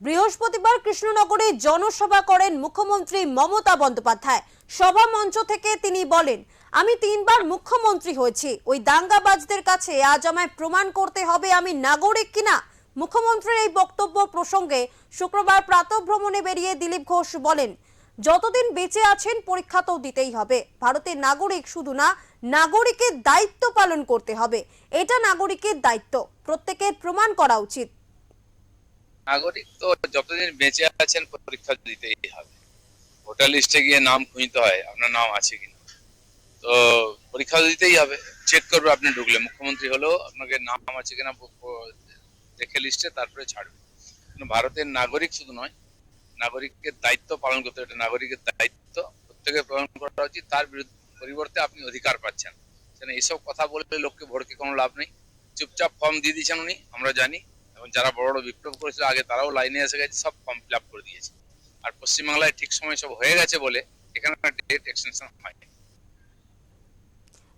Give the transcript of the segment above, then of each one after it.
বৃহস্পতিবার কৃষ্ণনগরে জনসভা করেন মুখ্যমন্ত্রী মমতা বন্দ্যোপাধ্যায়। সভা মঞ্চ থেকে তিনি বলেন, আমি 3বার মুখ্যমন্ত্রী হয়েছি, ওই দাঙ্গাবাজদের কাছে আজ আমায় প্রমাণ করতে হবে আমি নাগরিক কিনা। মুখ্যমন্ত্রীর এই বক্তব্য প্রসঙ্গে শুক্রবার প্রাতঃভ্রমণে বেরিয়ে দিলীপ ঘোষ বলেন, যতদিন বেঁচে আছেন পরীক্ষা তো দিতেই হবে। ভারতের নাগরিক শুধু না, নাগরিকের দায়িত্ব পালন করতে হবে। এটা নাগরিকের দায়িত্ব, প্রত্যেকের প্রমাণ করা উচিত। নাগরিক তো যতদিন বেঁচে আছেন পরীক্ষা দিতেই হবে। ভোটার লিস্টে গিয়ে নাম খুঁজতে হয় আপনার নাম আছে কিনা, তো পরীক্ষা দিতেই হবে। চেক করবে আপনি ঢুকলে, মুখ্যমন্ত্রী হলেও আপনাকে নাম আছে কিনা দেখে লিস্টে তারপরে ছাড়বে। ভারতের নাগরিক শুধু নয়, নাগরিকের দায়িত্ব পালন করতে, এটা নাগরিকের দায়িত্ব প্রত্যেকের পালন করা উচিত। তার পরিবর্তে আপনি অধিকার পাচ্ছেন। এইসব কথা বললে লোককে ভড়কে কোনো লাভ নেই। চুপচাপ ফর্ম দিয়ে দিয়েছেন উনি, আমরা জানি। এবং যারা বড় বড় বিপ্লব করেছিল আগে, তারাও লাইনে এসে গেছে, সব ফর্ম ফিল আপ করে দিয়েছে। আর পশ্চিমবাংলায় ঠিক সময় সব হয়ে গেছে বলে এখানে ডেট এক্সটেনশন হয়নি।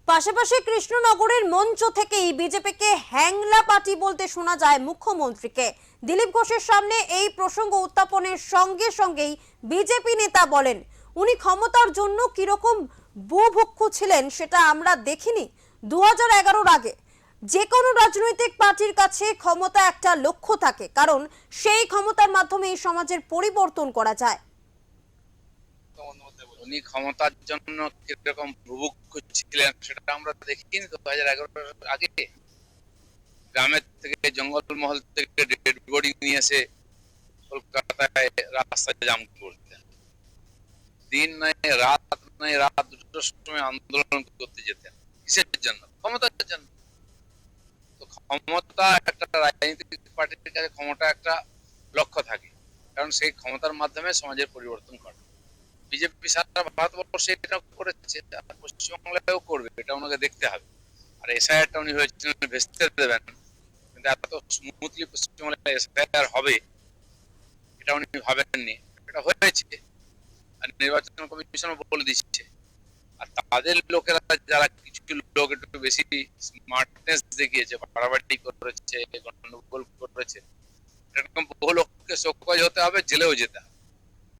পাশাপাশি কৃষ্ণনগরের মঞ্চ থেকেই বিজেপিকে হ্যাংলা পার্টি বলতে শোনা যায় মুখ্যমন্ত্রীকে। দিলীপ ঘোষের সামনে এই প্রসঙ্গ উত্থাপনের সঙ্গে সঙ্গেই বিজেপি নেতা বলেন, উনি ক্ষমতার জন্য কিরকম বুভুক্ষু ছিলেন সেটা আমরা দেখিনি। 2011-র আগে যে কোনো রাজনৈতিক পার্টির কাছে ক্ষমতা একটা লক্ষ্য থাকে, কারণ সেই ক্ষমতার মাধ্যমে এই সমাজের পরিবর্তন করা যায়। উনি ক্ষমতার জন্য কিরকম বুভুক্ষু ছিলেন সেটা আমরা দেখিনি। 2011-এর আগে গ্রামের থেকে, জঙ্গলমহল থেকে ডেড বডি নিয়ে এসে কলকাতায় রাস্তায় জাম করতেন। দিন নাই রাত নাই, রাত 2টোর সময় আন্দোলন করতে যেতেন। কিসের জন্য? ক্ষমতার জন্য। তো ক্ষমতা একটা রাজনৈতিক পার্টির কাছে ক্ষমতা একটা লক্ষ্য থাকে, কারণ সেই ক্ষমতার মাধ্যমে সমাজের পরিবর্তন করে। বিজেপি সারা ভারতবর্ষে এটা করেছে, আর পশ্চিমবাংলায়ও করবে, এটা ওনাকে দেখতে হবে। আর এসআইআরটা উনি হয়েছিলেন ভেস্তে দেবেন, কিন্তু এত স্মুথলি পশ্চিমবাংলায় এসআইআর হবে এটা উনি ভাবেননি। এটা হয়েছে, আর নির্বাচন কমিশন বলে দিচ্ছে। আর তাদের লোকেরা, যারা কিছু লোক একটু বেশি স্মার্টনেস দেখিয়েছে, বাড়াবাড়ি করেছে, গন্ডগোল করেছে, এরকম বহু লোককে শোকজ হতে হবে, জেলেও যেতে হবে।